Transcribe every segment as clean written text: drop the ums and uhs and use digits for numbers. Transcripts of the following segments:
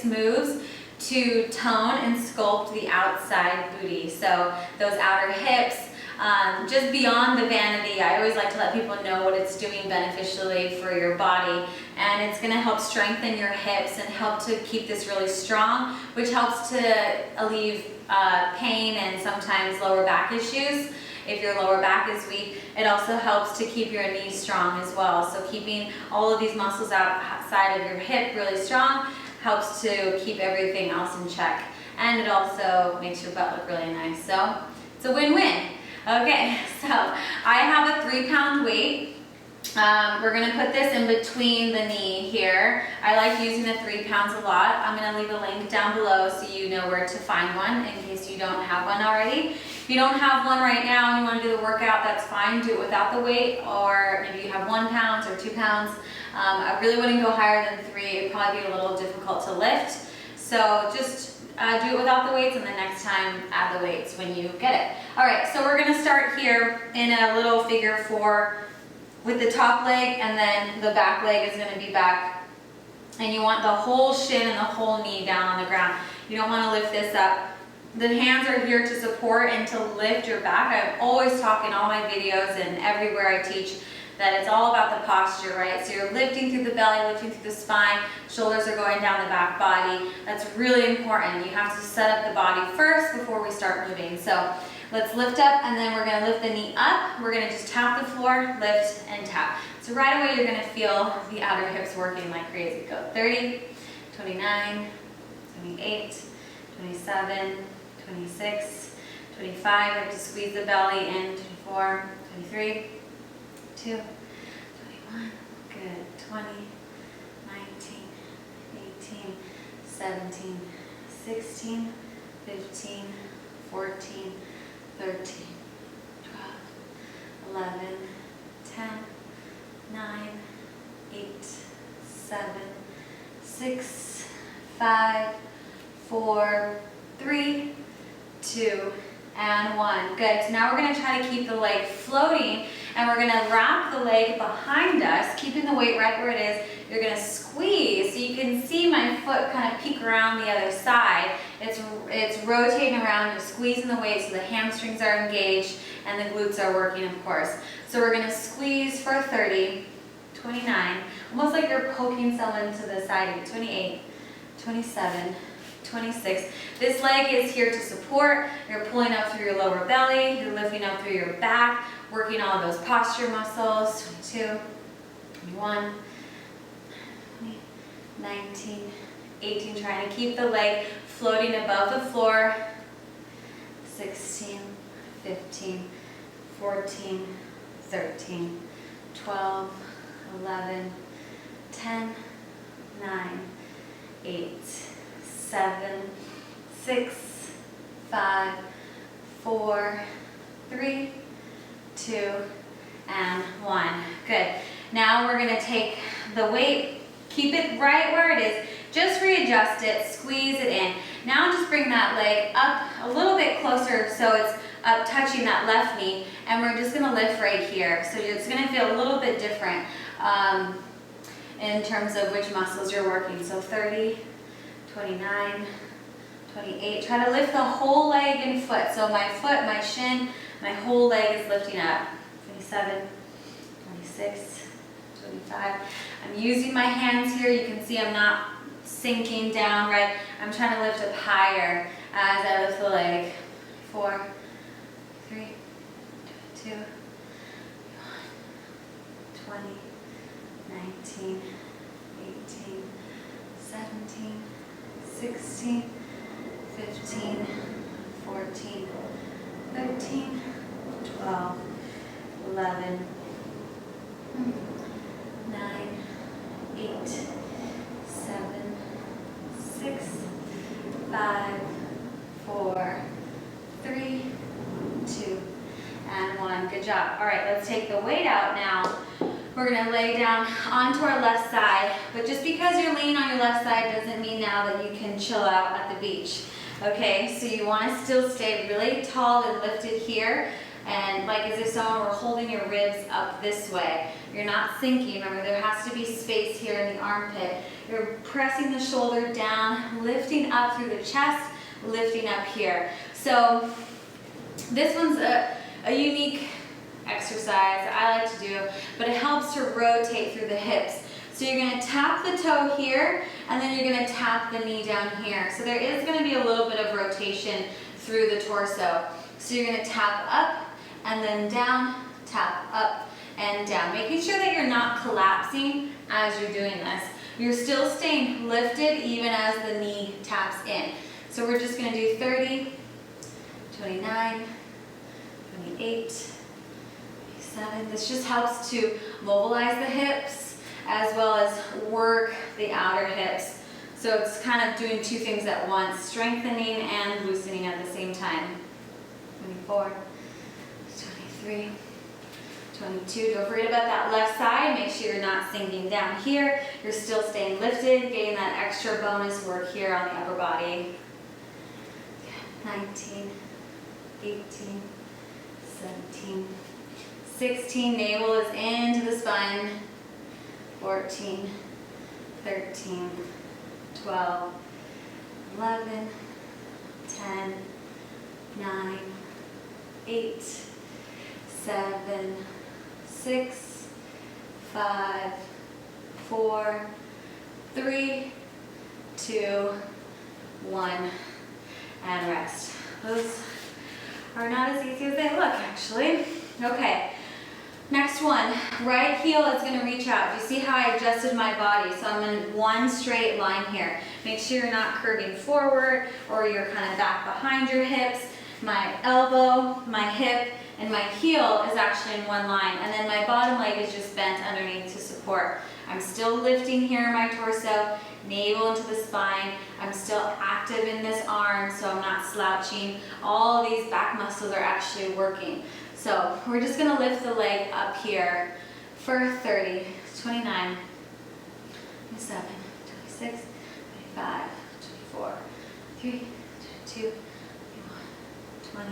6 moves to tone and sculpt the outside booty. So those outer hips, just beyond the vanity. I always like to let people know what it's doing beneficially for your body, and it's going to help strengthen your hips and help to keep this really strong, which helps to alleviate pain and sometimes lower back issues. If your lower back is weak, it also helps to keep your knees strong as well. So keeping all of these muscles outside of your hip really strong helps to keep everything else in check. And it also makes your butt look really nice. So it's a win-win. Okay, so I have a 3-pound weight. We're gonna put this in between the knee here. I like using the 3 pounds a lot. I'm gonna leave a link down below so you know where to find one in case you don't have one already. If you don't have one right now and you wanna do the workout, that's fine. Do it without the weight, or maybe you have 1 pound or 2 pounds. I really wouldn't go higher than 3. It'd probably be a little difficult to lift. So just do it without the weights, and the next time add the weights when you get it. All right, so we're gonna start here in a little figure 4 with the top leg, and then the back leg is gonna be back. And you want the whole shin and the whole knee down on the ground. You don't wanna lift this up. The hands are here to support and to lift your back. I always talk in all my videos and everywhere I teach that it's all about the posture, right? So you're lifting through the belly, lifting through the spine, shoulders are going down the back body. That's really important. You have to set up the body first before we start moving. So let's lift up, and then we're gonna lift the knee up. We're gonna just tap the floor, lift and tap. So right away you're gonna feel the outer hips working like crazy. Go 30, 29, 28, 27, 26, 25. You have to squeeze the belly in. 24, 23, 2, 21, good, 20, 19, 18, 17, 16, 15, 14, 13, 12, 11, 10, 9, 8, 7, 6, 5, 4, 3, 2, and 1. Good. So now we're going to try to keep the leg floating, and we're going to wrap the leg behind us, keeping the weight right where it is. You're going to squeeze, so you can see my foot kind of peek around the other side. It's rotating around, you're squeezing the weight so the hamstrings are engaged and the glutes are working, of course. So we're going to squeeze for 30, 29, almost like you're poking someone to the side, 28, 27, 26. This leg is here to support. You're pulling up through your lower belly, you're lifting up through your back, working all those posture muscles. 22, 21, 20, 19, 18, trying to keep the leg floating above the floor. 16, 15, 14, 13, 12, 11, 10, 9, 8, 7, 6, 5, 4, 3, 2, and 1. Good. Now we're going to take the weight, keep it right where it is, just readjust it, squeeze it in. Now just bring that leg up a little bit closer so it's up touching that left knee, and we're just going to lift right here. So it's going to feel a little bit different in terms of which muscles you're working. So 30, 29, 28. Try to lift the whole leg and foot. So my foot, my shin, my whole leg is lifting up. 27, 26, 25. I'm using my hands here. You can see I'm not sinking down, right? I'm trying to lift up higher as I lift the leg. 4, 3, 2, 1, 20, 19, 18, 17, 16, 15, 14, 13, 12, 11, 9, 8, 7, 6, 5, 4, 3, 2, and 1. Good job. All right, let's take the weight out now. We're going to lay down onto our left side, but just because you're leaning on your left side doesn't mean now that you can chill out at the beach. Okay, so you want to still stay really tall and lifted here. And like as if someone were holding your ribs up this way. You're not sinking. Remember, there has to be space here in the armpit. You're pressing the shoulder down, lifting up through the chest, lifting up here. So this one's a unique exercise I like to do, but it helps to rotate through the hips. So you're going to tap the toe here, and then you're going to tap the knee down here. So there is going to be a little bit of rotation through the torso. So you're going to tap up and then down, tap up and down, making sure that you're not collapsing as you're doing this. You're still staying lifted even as the knee taps in. So we're just going to do 30, 29, 28, 27. This just helps to mobilize the hips as well as work the outer hips. So it's kind of doing two things at once, strengthening and loosening at the same time. 24, 23, 22. Don't forget about that left side. Make sure you're not sinking down here. You're still staying lifted, getting that extra bonus work here on the upper body. 19, 18, 17, 16. Navel is into the spine. 14, 13, 12, 11, 10, 9, 8, 7, 6, 5, 4, 3, 2, 1, and rest. Those are not as easy as they look, actually. Okay. Next one, right heel is going to reach out. You see how I adjusted my body? So I'm in one straight line here. Make sure you're not curving forward or you're kind of back behind your hips. My elbow, my hip, and my heel is actually in one line. And then my bottom leg is just bent underneath to support. I'm still lifting here in my torso, navel into the spine. I'm still active in this arm, so I'm not slouching. All of these back muscles are actually working. So we're just going to lift the leg up here for 30, 29, 27, 26, 25, 24, 3, 22, 20,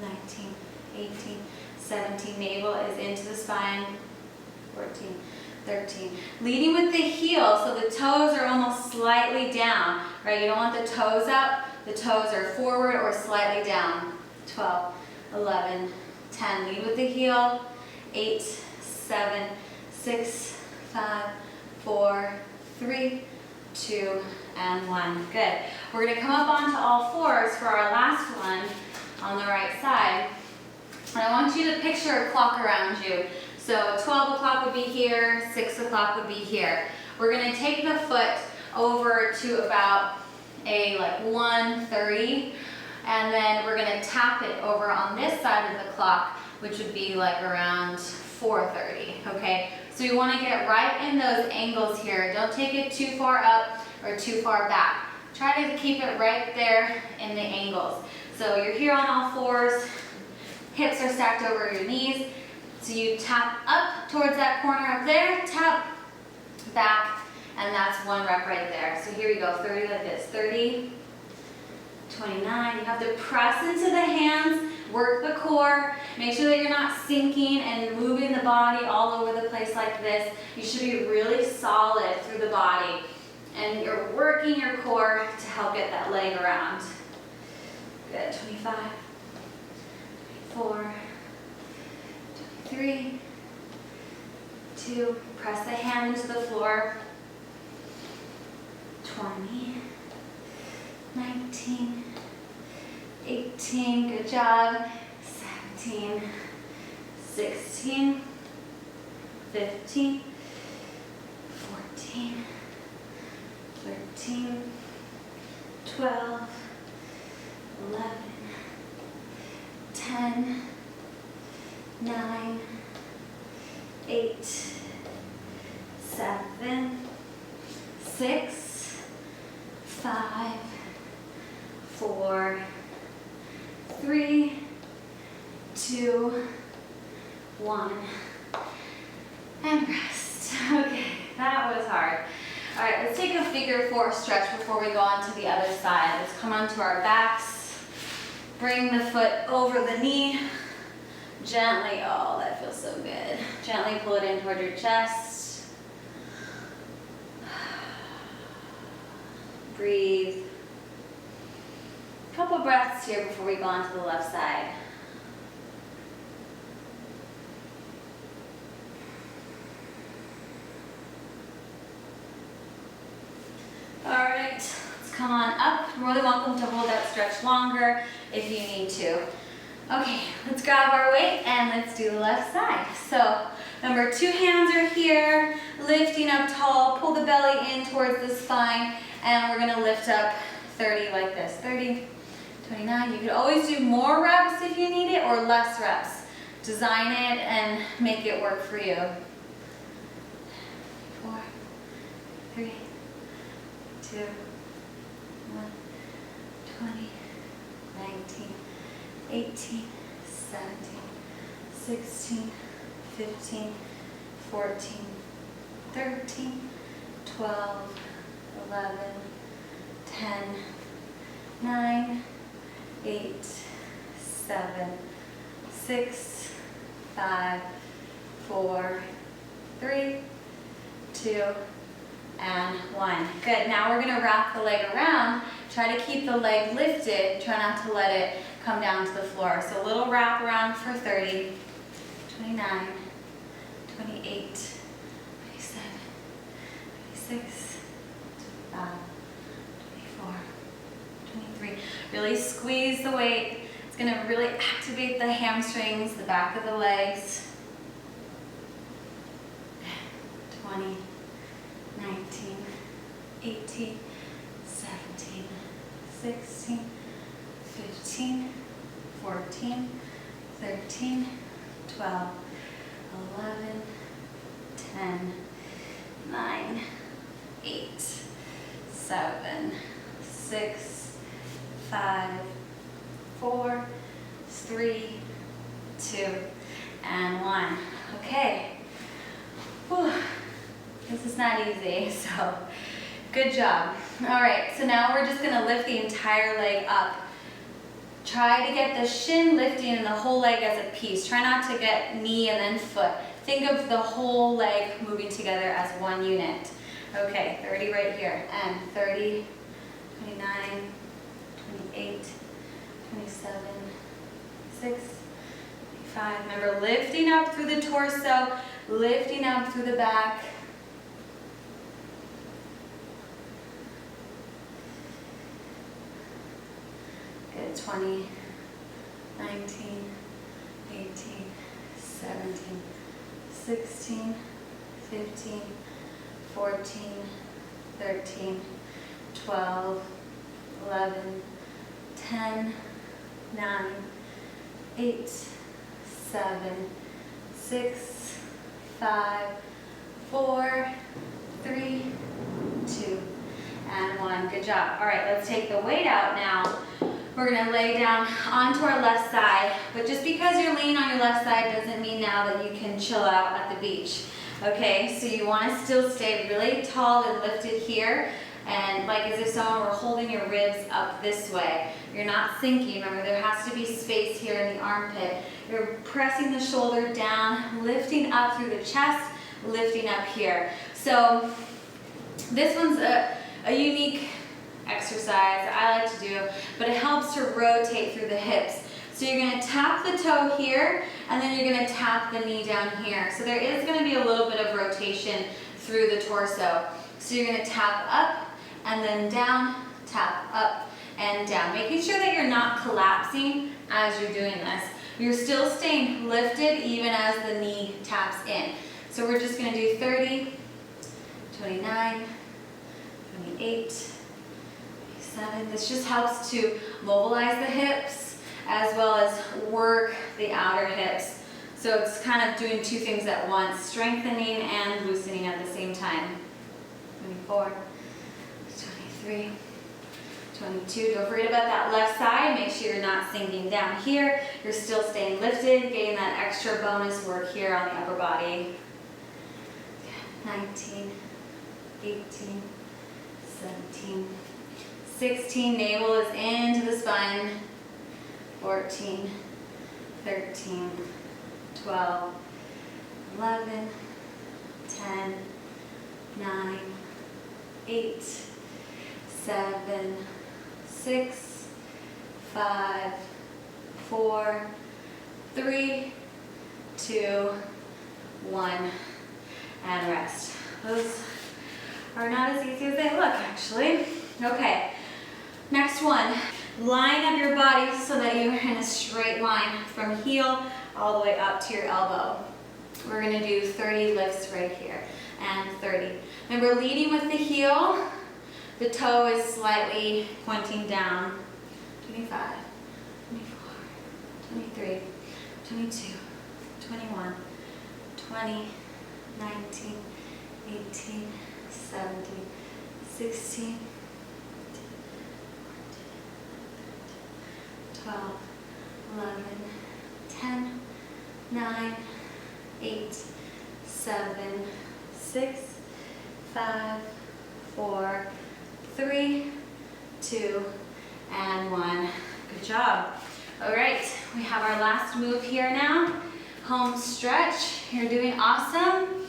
19, 18, 17. Navel is into the spine. 14, 13. Leading with the heel, so the toes are almost slightly down, right? You don't want the toes up. The toes are forward or slightly down. 12, 11, 10. Lead with the heel. 8, 7, 6, 5, 4, 3, 2, and 1. Good. We're going to come up onto all fours for our last one on the right side. And I want you to picture a clock around you. So 12 o'clock would be here, 6 o'clock would be here. We're going to take the foot over to about a 1:30, and then we're going to tap it over on this side of the clock, which would be like around 4:30, okay? So you want to get right in those angles here. Don't take it too far up or too far back. Try to keep it right there in the angles. So you're here on all fours, hips are stacked over your knees. So you tap up towards that corner up there, tap back, and that's one rep right there. So here we go, 30 like this, 30, 29. You have to press into the hands, work the core, make sure that you're not sinking and moving the body all over the place like this. You should be really solid through the body, and you're working your core to help get that leg around. Good, 25, 24, 3, 2, press the hand into the floor. 20, 19, 18, good job. 17, 16, 15, 14, 13, 12, 11, 10, 9, 8, 7, 6, 5, 4, 3, 2, 1, and rest. Okay, that was hard. All right, let's take a figure 4 stretch before we go on to the other side. Let's come onto our backs. Bring the foot over the knee. Gently, oh, that feels so good. Gently pull it in toward your chest. Breathe. A couple breaths here before we go on to the left side. All right, let's come on up. You're more than welcome to hold that stretch longer if you need to. Okay, let's grab our weight and let's do the left side. So remember, 2 hands are here, lifting up tall, pull the belly in towards the spine, and we're gonna lift up 30 like this. 30, 29. You could always do more reps if you need it or less reps. Design it and make it work for you. 4, 3, 2, 1, 20, 19, 18, 17, 16, 15, 14, 13, 12, 11, 10, 9, 8, 7, 6, 5, 4, 3, 2, and 1. Good. Now we're going to wrap the leg around. Try to keep the leg lifted. Try not to let it come down to the floor. So a little wrap around for 30, 29, 28, 27, 26, 25, 24, 23. Really squeeze the weight. It's going to really activate the hamstrings, the back of the legs. 20, 19, 18, 17, 16, 15, 14, 13, 12, 11, 10, 9, 8, 7, 6, 5, 4, 3, 2, and 1. Okay. Whew. This is not easy, so good job. All right, so now we're just gonna lift the entire leg up. Try to get the shin lifting and the whole leg as a piece. Try not to get knee and then foot. Think of the whole leg moving together as one unit. Okay, 30 right here, and 30, 29, 28, 27, 6, 25. Remember, lifting up through the torso, lifting up through the back. Good, 20, 19, 18, 17, 16, 15, 14, 13, 12, 11, 10, 9, 8, 7, 6, 5, 4, 3, 2, and 1. Good job. All right, let's take the weight out now. We're going to lay down onto our left side, but just because you're laying on your left side doesn't mean now that you can chill out at the beach. Okay, so you want to still stay really tall and lifted here, and like as if someone were holding your ribs up this way. You're not sinking. Remember, there has to be space here in the armpit. You're pressing the shoulder down, lifting up through the chest, lifting up here. So this one's a unique exercise I like to do, but it helps to rotate through the hips. So you're going to tap the toe here, and then you're going to tap the knee down here. So there is going to be a little bit of rotation through the torso. So you're going to tap up and then down, tap up and down, making sure that you're not collapsing as you're doing this. You're still staying lifted even as the knee taps in. So we're just going to do 30, 29, 28, 27. This just helps to mobilize the hips as well as work the outer hips. So it's kind of doing two things at once, strengthening and loosening at the same time. 24, 23, 22. Don't forget about that left side. Make sure you're not sinking down here. You're still staying lifted, getting that extra bonus work here on the upper body. 19, 18, 17, 16. Navel is into the spine. 14, 13, 12, 11, 10, 9, 8, 7, 6, 5, 4, 3, 2, 1, and rest. Those are not as easy as they look, actually. Okay, next one. Line up your body so that you're in a straight line from heel all the way up to your elbow. We're gonna do 30 lifts right here, and 30. Remember, leading with the heel, the toe is slightly pointing down. 25, 24, 23, 22, 21, 20, 19, 18, 17, 16, 12, 11, 10, 9, 8, 7, 6, 5, 4, 3, 2, and 1. Good job. All right, we have our last move here now. Home stretch. You're doing awesome.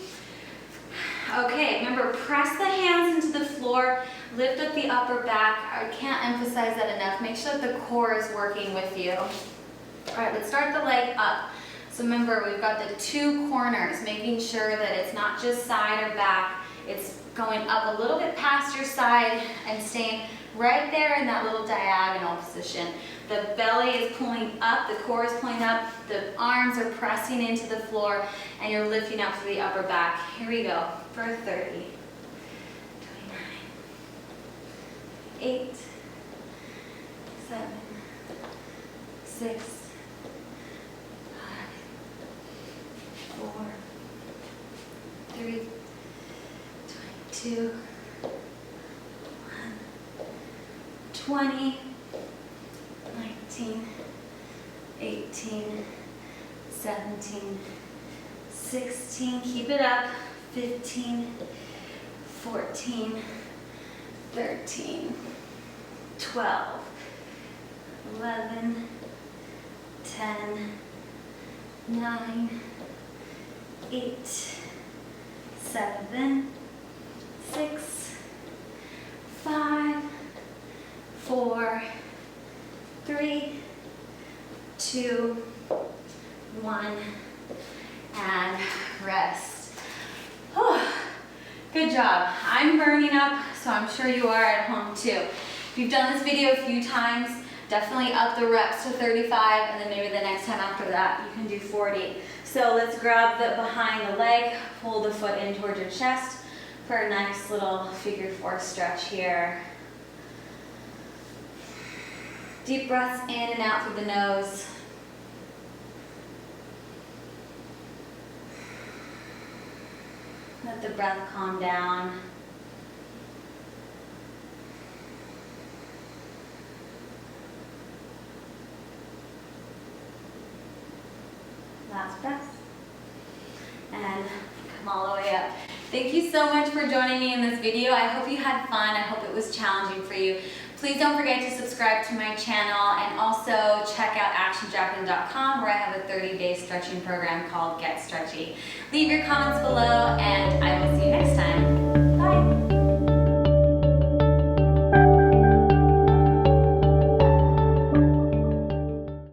Okay, remember, press the hands into the floor, lift up the upper back. I can't emphasize that enough. Make sure that the core is working with you. All right, let's start the leg up. So remember, we've got the two corners, making sure that it's not just side or back. It's going up a little bit past your side and staying right there in that little diagonal position. The belly is pulling up, the core is pulling up, the arms are pressing into the floor, and you're lifting up through the upper back. Here we go for 30, 29, 8, 7, 6, 5, 4, 3, 22, 1, 20, 19, 18, 17, 16, keep it up, 15, 14, 13, 12, 11, 10, 9, 8, 7, 6, 5, 4, 3, 2, 1, and rest. Oh, good job. I'm burning up, so I'm sure you are at home too. If you've done this video a few times, definitely up the reps to 35, and then maybe the next time after that, you can do 40. So let's grab the behind the leg, pull the foot in towards your chest for a nice little figure 4 stretch here. Deep breaths in and out through the nose. Let the breath calm down. Last breath. And come all the way up. Thank you so much for joining me in this video. I hope you had fun. I hope it was challenging for you. Please don't forget to subscribe to my channel, and also check out actionjacqueline.com, where I have a 30-day stretching program called Get Stretchy. Leave your comments below, and I will see you next time. Bye.